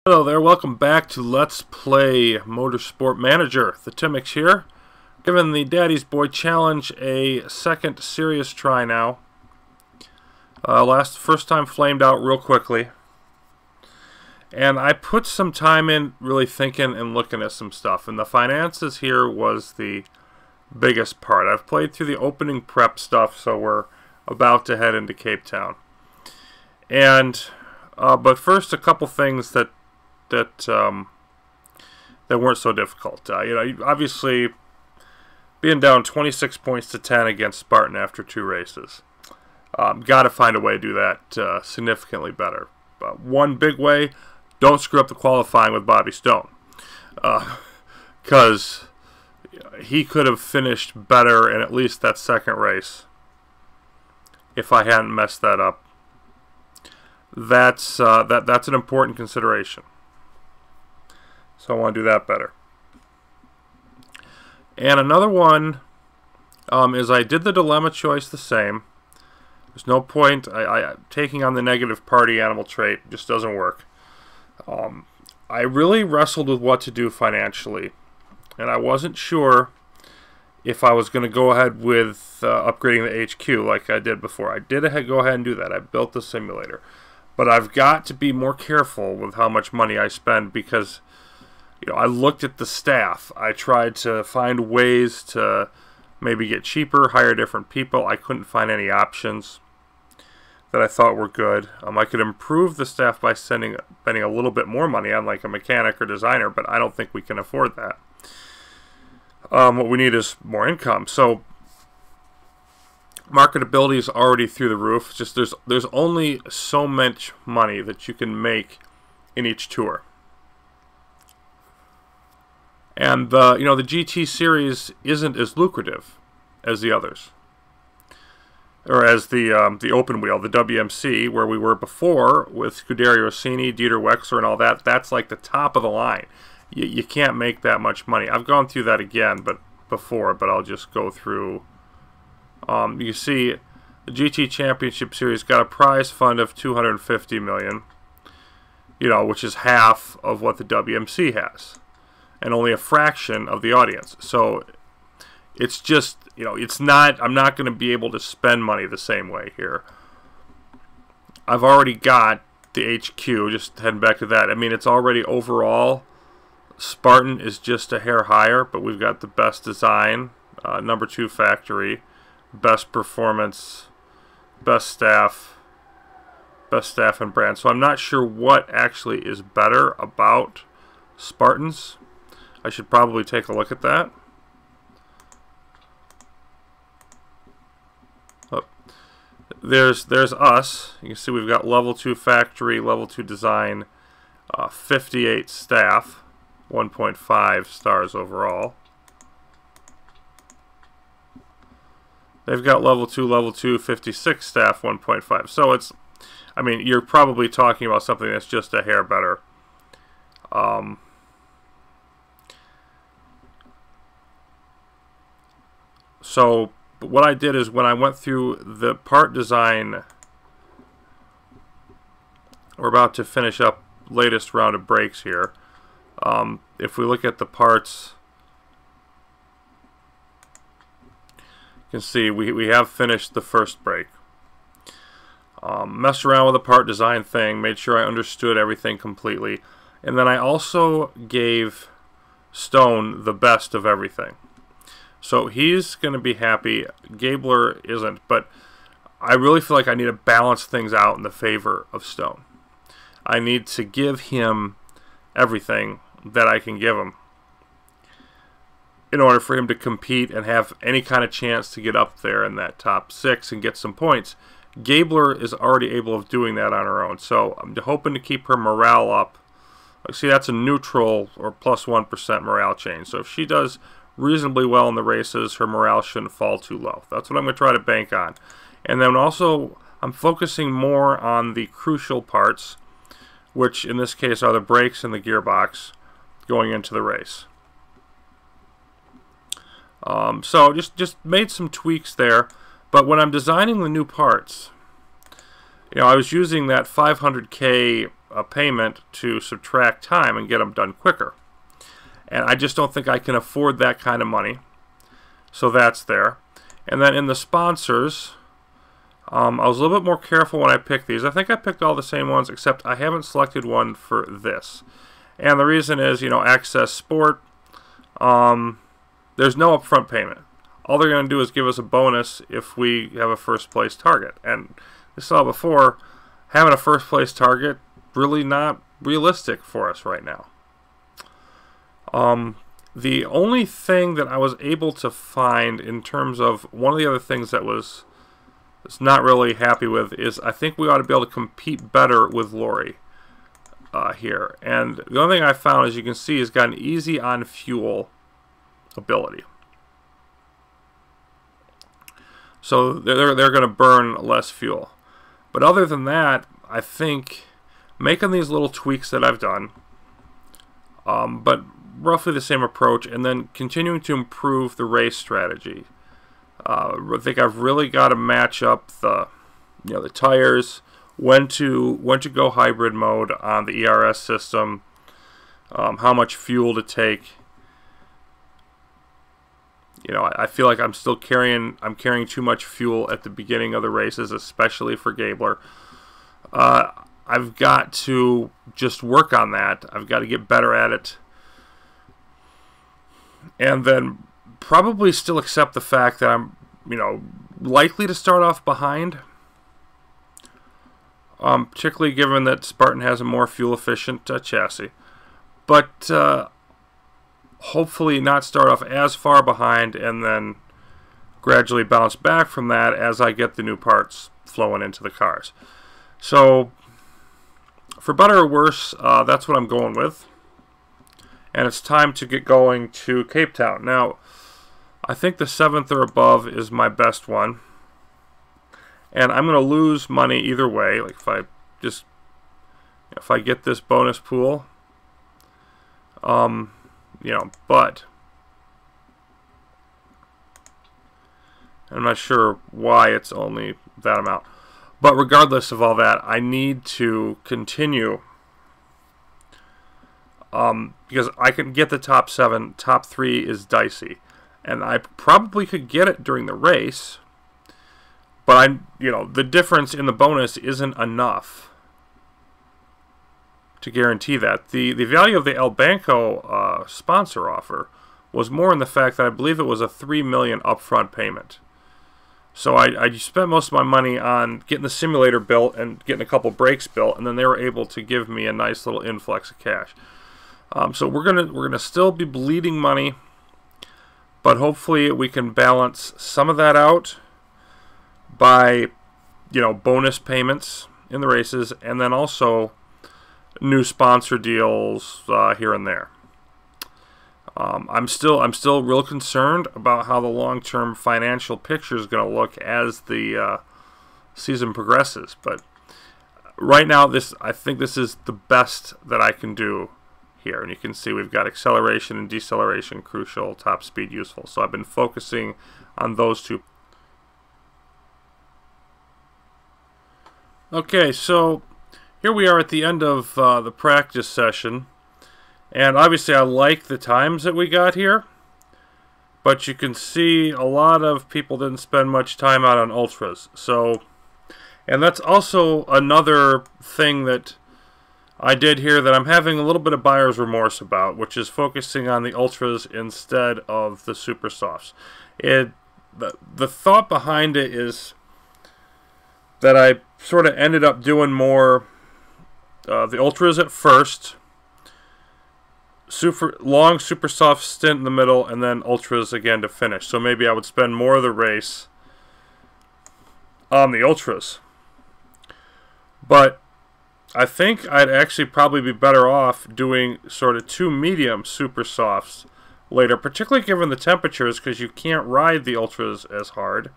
Hello there, welcome back to Let's Play Motorsport Manager. The Timmix here, giving the Daddy's Boy Challenge a second serious try now. First time flamed out real quickly. And I put some time in really thinking and looking at some stuff. And the finances here was the biggest part. I've played through the opening prep stuff, so we're about to head into Cape Town. And, but first a couple things that weren't so difficult. Obviously, being down 26 points to 10 against Spartan after 2 races. Got to find a way to do that significantly better. One big way, don't screw up the qualifying with Bobby Stone. Because he could have finished better in at least that second race if I hadn't messed that up. That's an important consideration. So I want to do that better. And another one is I did the dilemma choice the same. There's no point taking on the negative party animal trait. Just doesn't work. I really wrestled with what to do financially, and I wasn't sure if I was going to go ahead with upgrading the HQ like I did before. I did go ahead and do that. I built the simulator. But I've got to be more careful with how much money I spend because I looked at the staff. I tried to find ways to maybe get cheaper, hire different people. I couldn't find any options that I thought were good. I could improve the staff by spending a little bit more money on like a mechanic or designer, but I don't think we can afford that. What we need is more income. So marketability is already through the roof. Just there's only so much money that you can make in each tour. And the GT series isn't as lucrative as the others, or as the open wheel, the WMC, where we were before with Scuderia Rossini, Dieter Wexler, and all that. That's like the top of the line. You can't make that much money. I've gone through that again, but I'll just go through. You see, the GT Championship Series got a prize fund of $250 million, which is half of what the WMC has, and only a fraction of the audience. So it's just, it's not. I'm not going to be able to spend money the same way here. I've already got the HQ. Just heading back to that. I mean, it's already overall. Spartan is just a hair higher, but we've got the best design, number 2 factory. Best performance, best staff and brand. So I'm not sure what actually is better about Spartans. I should probably take a look at that. Oh, there's us. You can see we've got level 2 factory, level 2 design, 58 staff, 1.5 stars overall. They've got level 2, 56 staff, 1.5. So it's, I mean, you're probably talking about something that's just a hair better. So what I did is when I went through the part design, we're about to finish up latest round of brakes here. If we look at the parts, you can see we have finished the first brake. Messed around with the part design thing, made sure I understood everything completely, and then I also gave Stone the best of everything. So he's going to be happy. Gabler isn't, but I really feel like I need to balance things out in the favor of Stone. I need to give him everything that I can give him in order for him to compete and have any kind of chance to get up there in that top 6 and get some points. Gabler is already able of doing that on her own, so I'm hoping to keep her morale up. See, that's a neutral or plus 1% morale change. So if she does reasonably well in the races, her morale shouldn't fall too low. That's what I'm going to try to bank on. And then also, I'm focusing more on the crucial parts, which in this case are the brakes and the gearbox going into the race. So just made some tweaks there, but when I'm designing the new parts, I was using that 500K a payment to subtract time and get them done quicker. And I just don't think I can afford that kind of money. So that's there. And then in the sponsors, I was a little bit more careful when I picked these. I think I picked all the same ones, except I haven't selected one for this. And the reason is, you know, Access Sport, there's no upfront payment. All they're going to do is give us a bonus if we have a first place target. And we saw before, having a first place target, really not realistic for us right now. The only thing that I was able to find in terms of one of the other things that was not really happy with is I think we ought to be able to compete better with Lori here. And the only thing I found, as you can see, is got an easy on fuel ability. So they're going to burn less fuel. But other than that, I think making these little tweaks that I've done, but roughly the same approach, and then continuing to improve the race strategy. I think I've really got to match up the tires, when to go hybrid mode on the ERS system, how much fuel to take. You know, I feel like I'm carrying too much fuel at the beginning of the races, especially for Gabler. I've got to just work on that. I've got to get better at it. And then probably still accept the fact that I'm, likely to start off behind. Particularly given that Spartan has a more fuel-efficient chassis. But hopefully not start off as far behind and then gradually bounce back from that as I get the new parts flowing into the cars. So, for better or worse, that's what I'm going with. And it's time to get going to Cape Town. Now, I think the 7th or above is my best one. And I'm going to lose money either way. Like if I get this bonus pool, but I'm not sure why it's only that amount. But regardless of all that, I need to continue. Because I can get the top 7, top 3 is dicey, and I probably could get it during the race, but the difference in the bonus isn't enough to guarantee that. The value of the El Banco sponsor offer was more in the fact that I believe it was a $3 million upfront payment. So I spent most of my money on getting the simulator built and getting a couple brakes built, and then they were able to give me a nice little influx of cash. So we're gonna still be bleeding money, but hopefully we can balance some of that out by bonus payments in the races, and then also new sponsor deals here and there. I'm still real concerned about how the long-term financial picture is going to look as the season progresses, but right now I think this is the best that I can do here. And you can see we've got acceleration and deceleration crucial, top speed useful. So I've been focusing on those two. Okay, so here we are at the end of the practice session, and obviously I like the times that we got here, but you can see a lot of people didn't spend much time out on ultras. So, and that's also another thing that I did here that I'm having a little bit of buyer's remorse about, which is focusing on the ultras instead of the super softs. The thought behind it is that I sort of ended up doing more the ultras at first, long super soft stint in the middle, and then ultras again to finish. So maybe I would spend more of the race on the ultras. But I think I'd actually probably be better off doing sort of 2 medium super softs later, particularly given the temperatures, because you can't ride the ultras as hard.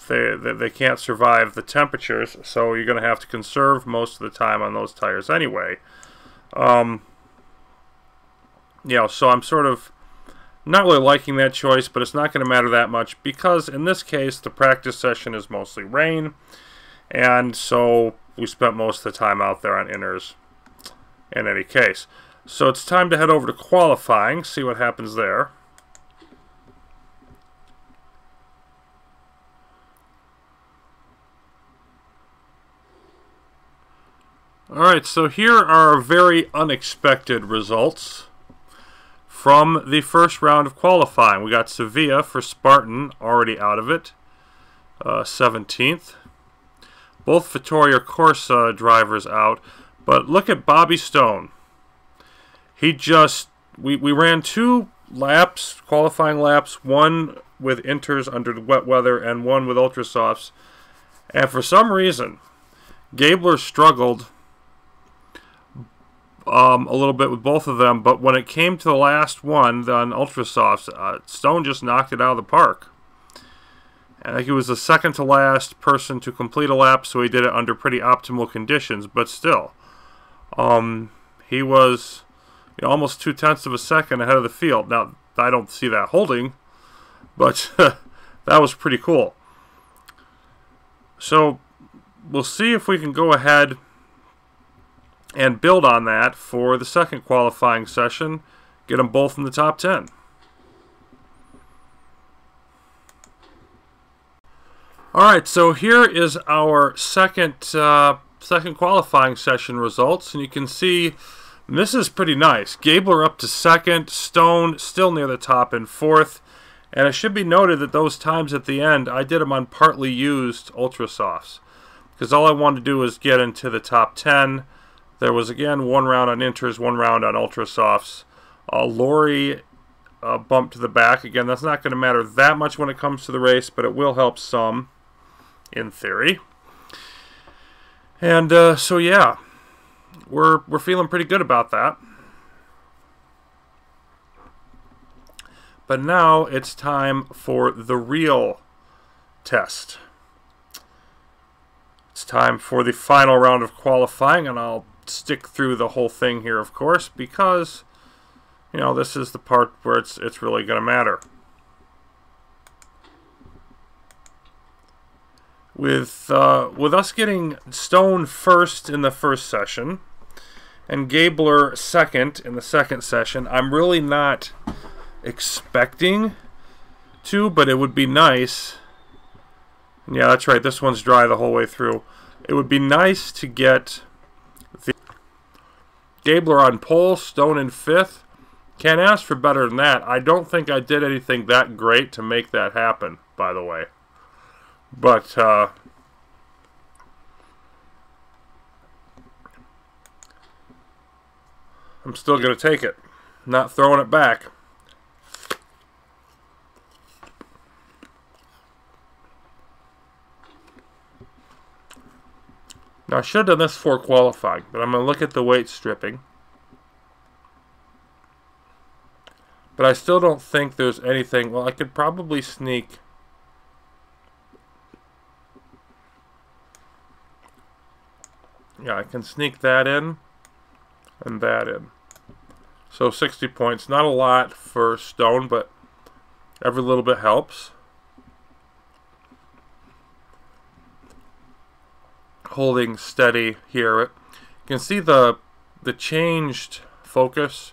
They can't survive the temperatures, so you're going to have to conserve most of the time on those tires anyway. So I'm sort of not really liking that choice, but it's not going to matter that much because in this case the practice session is mostly rain, and so we spent most of the time out there on inners in any case. So it's time to head over to qualifying, see what happens there. Alright, so here are very unexpected results from the first round of qualifying. We got Sevilla for Spartan already out of it, 17th. Both Vittoria Corsa drivers out, but look at Bobby Stone. He just, we ran 2 laps, qualifying laps, one with inters under the wet weather and one with ultra softs, and for some reason Gabler struggled a little bit with both of them, but when it came to the last one on ultra softs, Stone just knocked it out of the park. I think he was the second to last person to complete a lap, so he did it under pretty optimal conditions, but still, he was, you know, almost 0.2 of a second ahead of the field. Now, I don't see that holding, but that was pretty cool. So we'll see if we can go ahead and build on that for the second qualifying session, get them both in the top 10. Alright, so here is our second qualifying session results, and you can see this is pretty nice. Gabler up to second, Stone still near the top in fourth, and it should be noted that those times at the end, I did them on partly used ultra softs, because all I wanted to do was get into the top 10. There was, again, 1 round on inters, 1 round on ultra softs. Lori bumped to the back. Again, that's not going to matter that much when it comes to the race, but it will help some, in theory. And so, yeah, we're feeling pretty good about that. But now it's time for the real test. It's time for the final round of qualifying, and I'll stick through the whole thing here, of course, because, you know, this is the part where it's really going to matter. With us getting Stone first in the first session and Gabler second in the second session, I'm really not expecting to, but it would be nice. Yeah, that's right, this one's dry the whole way through. It would be nice to get Gabler on pole, Stone in fifth. Can't ask for better than that. I don't think I did anything that great to make that happen, by the way. But, I'm still going to take it. Not throwing it back. Now, I should have done this for qualifying, but I'm going to look at the weight stripping. But I still don't think there's anything. Well, I could probably sneak. Yeah, I can sneak that in and that in. So 60 points. Not a lot for Stone, but every little bit helps. Holding steady here. You can see the changed focus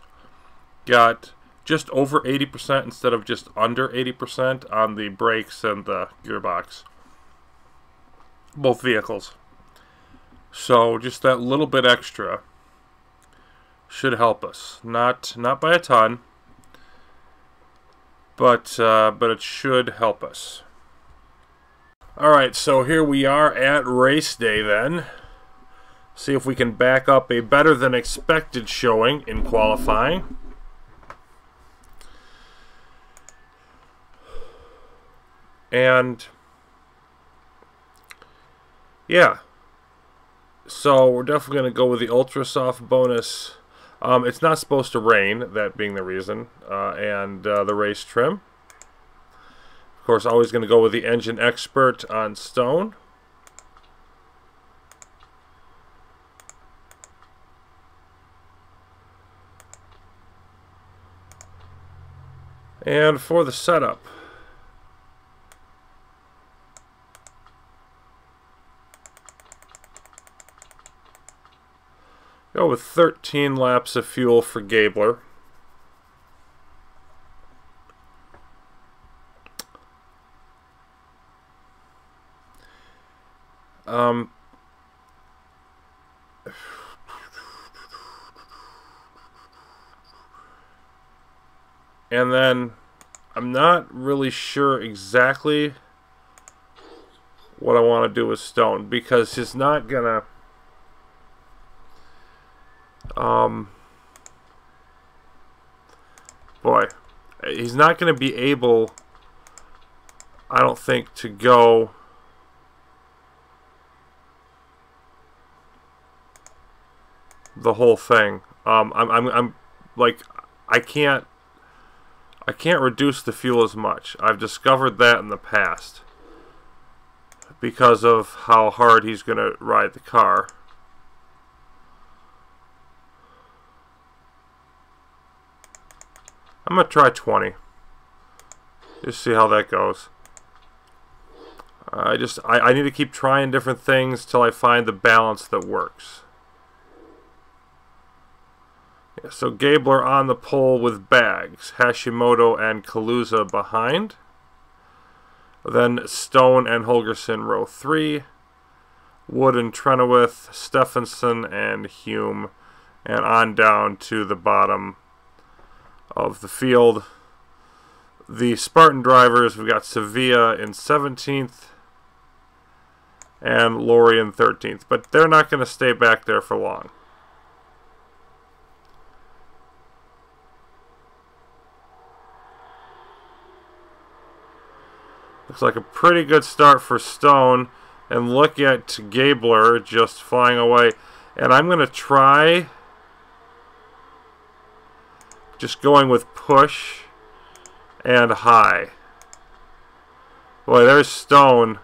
got just over 80% instead of just under 80% on the brakes and the gearbox. Both vehicles. So just that little bit extra should help us. Not by a ton, but it should help us. Alright, so here we are at race day then. See if we can back up a better than expected showing in qualifying. And yeah, so we're definitely going to go with the ultra soft bonus. It's not supposed to rain, that being the reason, and the race trim. Of course, always going to go with the engine expert on Stone. And for the setup, Go with 13 laps of fuel for Gabler. And then I'm not really sure exactly what I want to do with Stone, because he's not gonna boy, he's not gonna be able, I don't think, to go the whole thing. I'm like, I can't reduce the fuel as much. I've discovered that in the past because of how hard he's going to ride the car. I'm going to try 20. Just see how that goes. I need to keep trying different things till I find the balance that works. So Gabler on the pole with bags, Hashimoto and Kaluza behind. Then Stone and Holgersen row 3. Wood and Trenoweth, Stephenson and Hume, and on down to the bottom of the field. The Spartan drivers, we've got Sevilla in 17th and Laurie in 13th, but they're not going to stay back there for long. Looks like a pretty good start for Stone. And look at Gabler just flying away. And I'm going to try just going with push and high. Boy, there's Stone.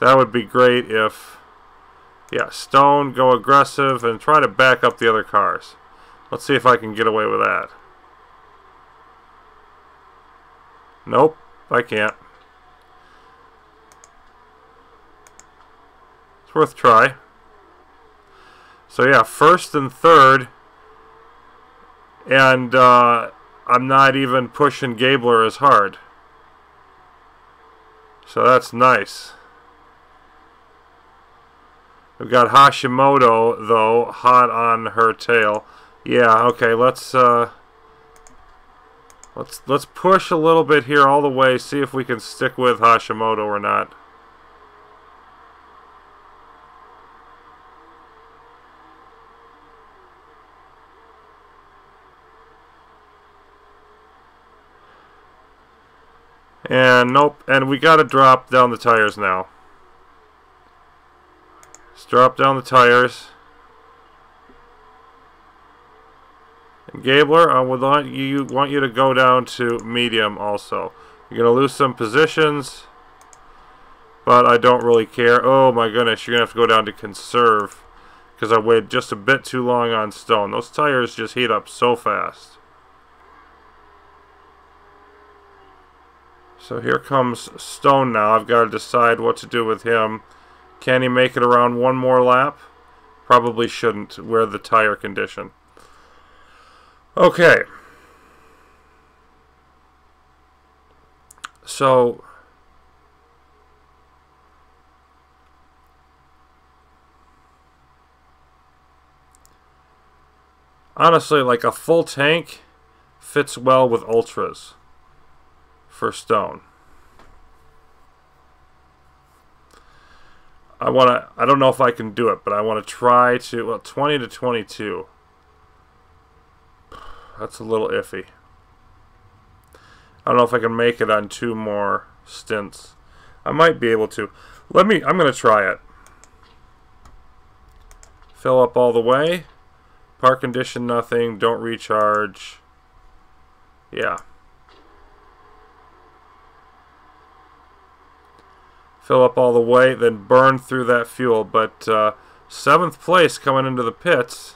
That would be great if, yeah, Stone, go aggressive and try to back up the other cars. Let's see if I can get away with that. Nope, I can't. Worth a try. So yeah, first and third, and I'm not even pushing Gabler as hard. So that's nice. We've got Hashimoto though hot on her tail. Yeah, okay, let's push a little bit here all the way, see if we can stick with Hashimoto or not. And nope, and we gotta drop down the tires now. Let's drop down the tires. And Gabler, I would want you to go down to medium also. You're gonna lose some positions, but I don't really care. Oh my goodness, you're gonna have to go down to conserve because I waited just a bit too long on Stone. Those tires just heat up so fast. So here comes Stone now. I've got to decide what to do with him. Can he make it around one more lap? Probably shouldn't, with the tire condition. Okay. So honestly, like a full tank fits well with Ultras for Stone. I don't know if I can do it, but I want to try to, well, 20 to 22. That's a little iffy. I don't know if I can make it on 2 more stints. I might be able to. I'm going to try it. Fill up all the way. Park condition, nothing. Don't recharge. Yeah. Fill up all the way, then burn through that fuel. But 7th place coming into the pits.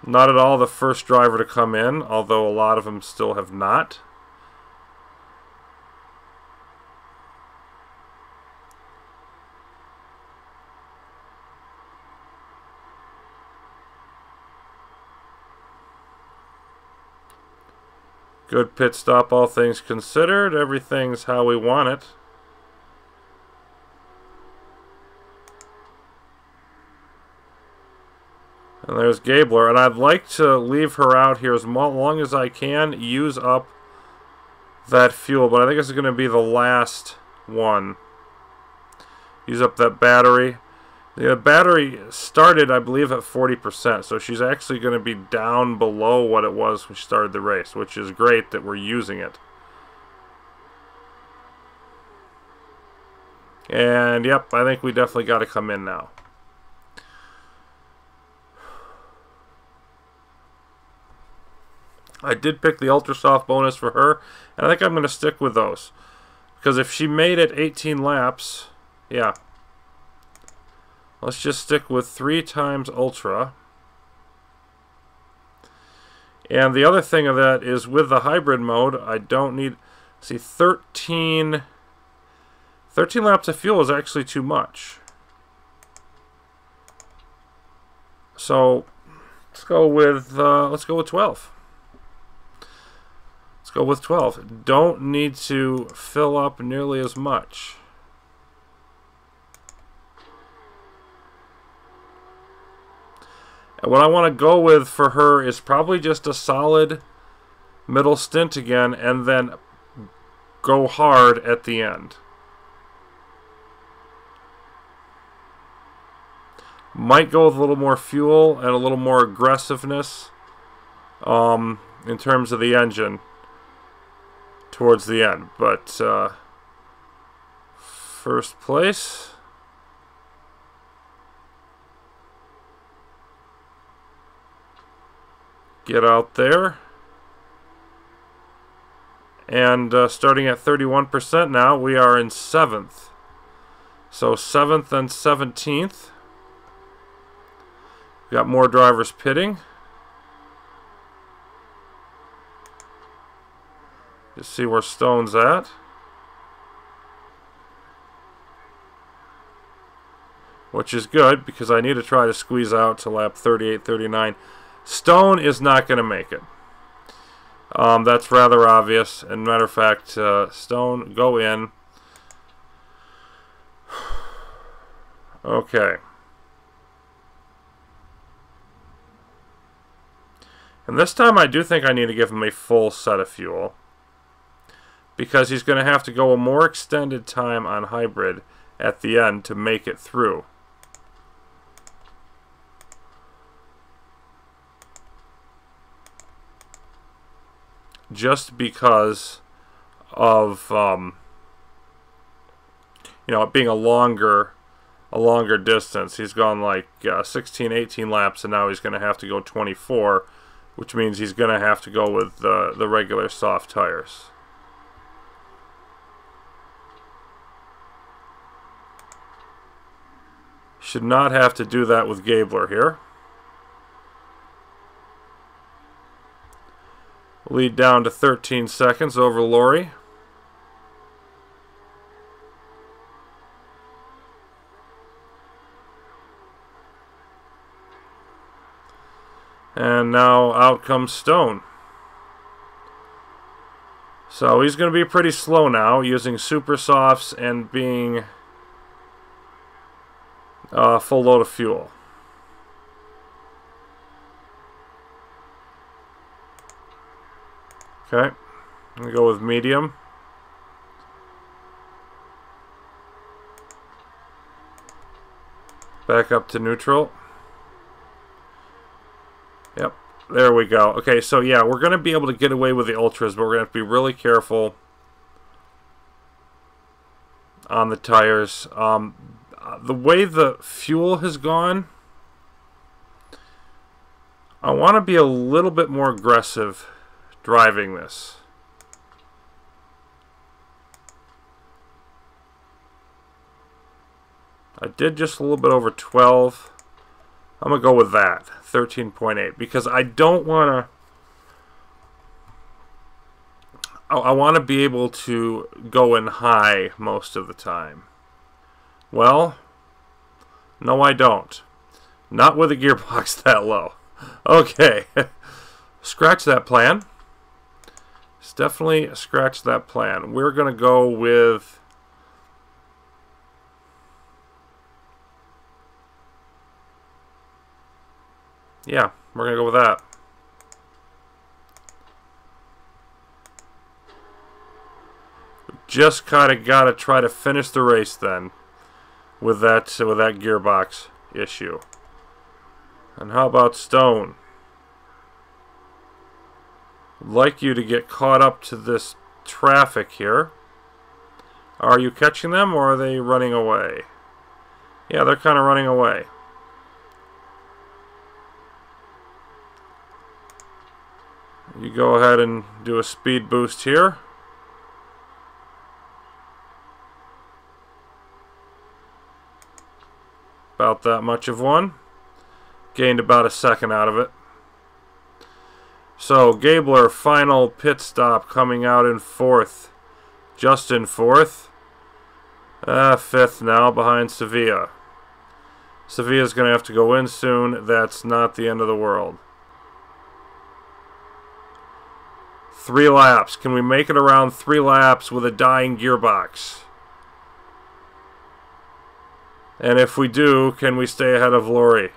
Not at all the first driver to come in, although a lot of them still have not. Good pit stop, all things considered. Everything's how we want it. And there's Gabler, and I'd like to leave her out here as long as I can, use up that fuel, but I think this is going to be the last one. Use up that battery. The battery started, I believe, at 40%, so she's actually going to be down below what it was when she started the race, which is great that we're using it. And, yep, I think we definitely got to come in now. I did pick the Ultra Soft bonus for her, and I think I'm going to stick with those. Because if she made it 18 laps, yeah. Let's just stick with 3 times Ultra. And the other thing of that is with the hybrid mode, I don't need... See, 13 laps of fuel is actually too much. So, let's go with 12. Let's go with 12. Don't need to fill up nearly as much. And what I want to go with for her is probably just a solid middle stint again, and then go hard at the end. Might go with a little more fuel and a little more aggressiveness in terms of the engine towards the end, but first place. Get out there. And starting at 31% now, we are in 7th. So 7th and 17th. We got more drivers pitting. Just see where Stone's at. Which is good, because I need to try to squeeze out to lap 38, 39. Stone is not going to make it. That's rather obvious. And matter of fact, Stone, go in. Okay. And this time I do think I need to give him a full set of fuel, because he's going to have to go a more extended time on hybrid at the end to make it through. Just because of you know, it being a longer distance. He's gone like 16, 18 laps, and now he's going to have to go 24, which means he's going to have to go with the regular soft tires. Should not have to do that with Gabler here. Lead down to 13 seconds over Lori. And now out comes Stone. So he's going to be pretty slow now, using super softs and being full load of fuel. Okay, I'm going to go with medium. Back up to neutral. Yep, there we go. Okay, so yeah, we're going to be able to get away with the ultras, but we're going to have to be really careful on the tires. The way the fuel has gone, I want to be a little bit more aggressive driving this. I did just a little bit over 12. I'm going to go with that, 13.8, because I don't want to... I want to be able to go in high most of the time. Well, no I don't. Not with a gearbox that low. Okay. Scratch that plan. Let's definitely scratch that plan. We're going to go with... yeah, we're going to go with that. Just kind of got to try to finish the race then with that gearbox issue. And how about Stone? I'd like you to get caught up to this traffic here. Are you catching them or are they running away? Yeah, they're kind of running away. You go ahead and do a speed boost here. About that much of one. Gained about a second out of it. So, Gabler, final pit stop, coming out in 4th. Just in 4th. 5th now, behind Sevilla. Sevilla's going to have to go in soon. That's not the end of the world. 3 laps. Can we make it around 3 laps with a dying gearbox? And if we do, can we stay ahead of Lori?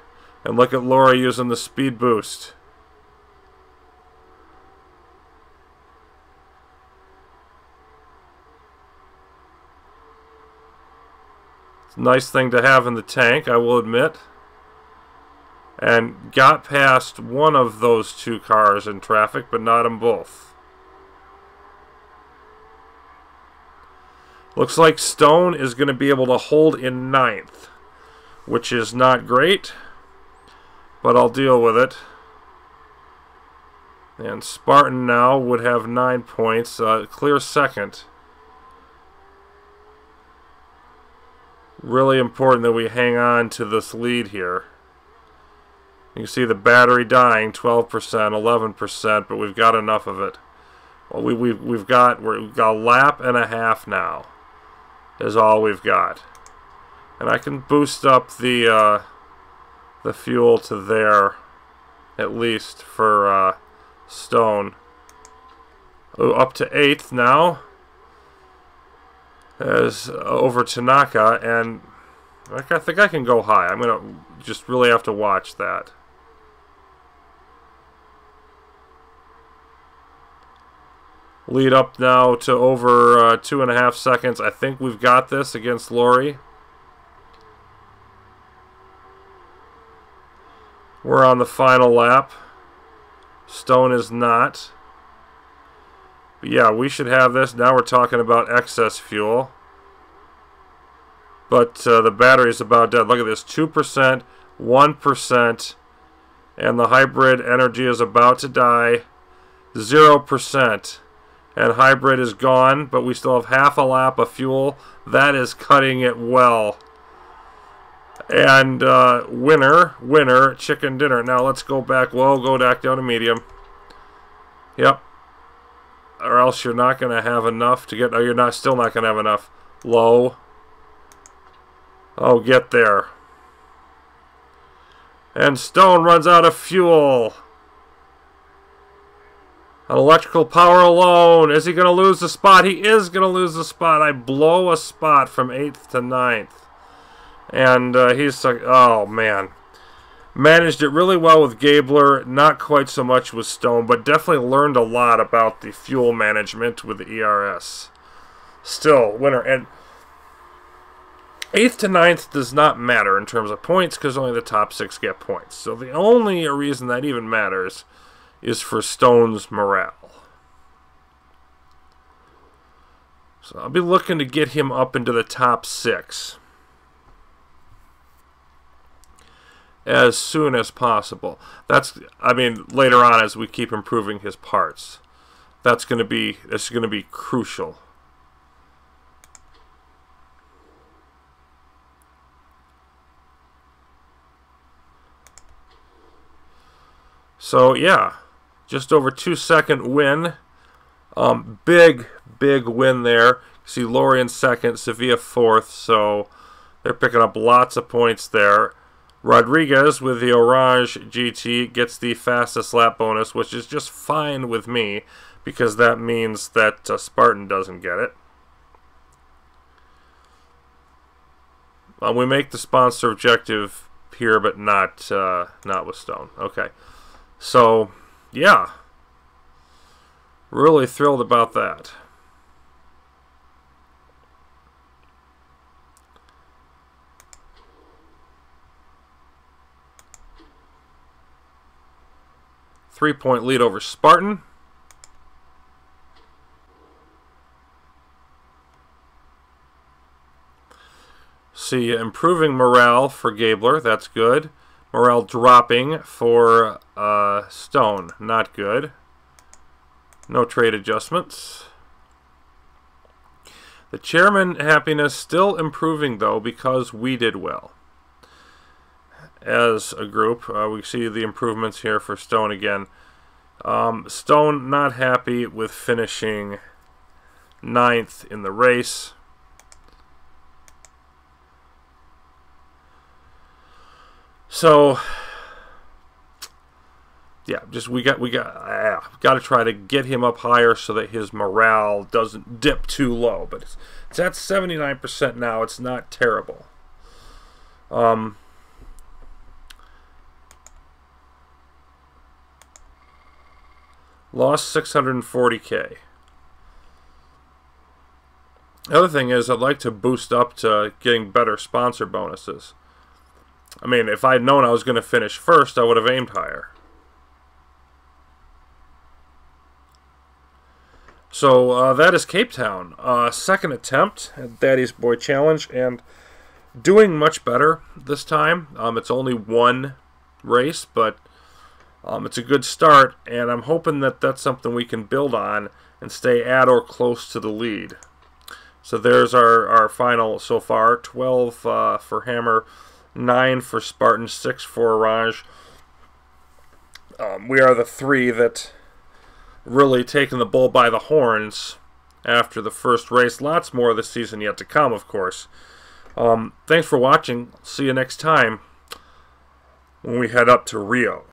And look at Lori using the speed boost. It's a nice thing to have in the tank, I will admit. And got past one of those 2 cars in traffic, but not them both. Looks like Stone is going to be able to hold in 9th, which is not great, but I'll deal with it. And Spartan now would have 9 points, clear 2nd. Really important that we hang on to this lead here. You can see the battery dying, 12%, 11%, but we've got enough of it. Well, we've got a lap and a half now. Is all we've got, and I can boost up the fuel to there, at least for Stone. Oh, up to 8th now, as over Tanaka, and I think I can go high. I'm gonna just really have to watch that. Lead up now to over 2.5 seconds. I think we've got this against Lori. We're on the final lap. Stone is not. But yeah, we should have this. Now we're talking about excess fuel. But the battery is about dead. Look at this. 2%, 1%. And the hybrid energy is about to die. 0%. And hybrid is gone, but we still have half a lap of fuel. That is cutting it well. And winner, chicken dinner. Now let's go back low, go back down to medium. Yep. Or else you're not going to have enough to get... oh, you're still not going to have enough. Low. Oh, get there. And Stone runs out of fuel. On electrical power alone. Is he going to lose the spot? He is going to lose the spot. I blow a spot from 8th to 9th. And he's like, oh, man. Managed it really well with Gabler. Not quite so much with Stone, but definitely learned a lot about the fuel management with the ERS. Still, winner. And 8th to 9th does not matter in terms of points because only the top 6 get points. So the only reason that even matters is for Stone's morale. So I'll be looking to get him up into the top 6 as soon as possible. That's, I mean, later on as we keep improving his parts. That's going to be crucial. So yeah, just over 2-second win. Big win there. See Lori in 2nd, Sevilla 4th, so they're picking up lots of points there. Rodriguez with the Orange GT gets the fastest lap bonus, which is just fine with me because that means that Spartan doesn't get it. We make the sponsor objective here, but not with Stone. Okay, so yeah, really thrilled about that. Three-point lead over Spartan. See, improving morale for Gabler, that's good. Morale dropping for Stone, not good. No trade adjustments. The chairman happiness still improving, though, because we did well. As a group, we see the improvements here for Stone again. Stone not happy with finishing 9th in the race. So, yeah, just we got to try to get him up higher so that his morale doesn't dip too low. But it's at 79% now. It's not terrible. Lost 640K. The other thing is I'd like to boost up to getting better sponsor bonuses. I mean, if I'd known I was going to finish first, I would have aimed higher. So that is Cape Town. Second attempt at Daddy's Boy Challenge, and doing much better this time. It's only one race, but it's a good start, and I'm hoping that that's something we can build on and stay at or close to the lead. So there's our final so far. 12 for Hammer, 9 for Spartan, 6 for Raj. We are the three that really taken the bull by the horns after the first race. Lots more this season yet to come, of course. Thanks for watching. See you next time when we head up to Rio.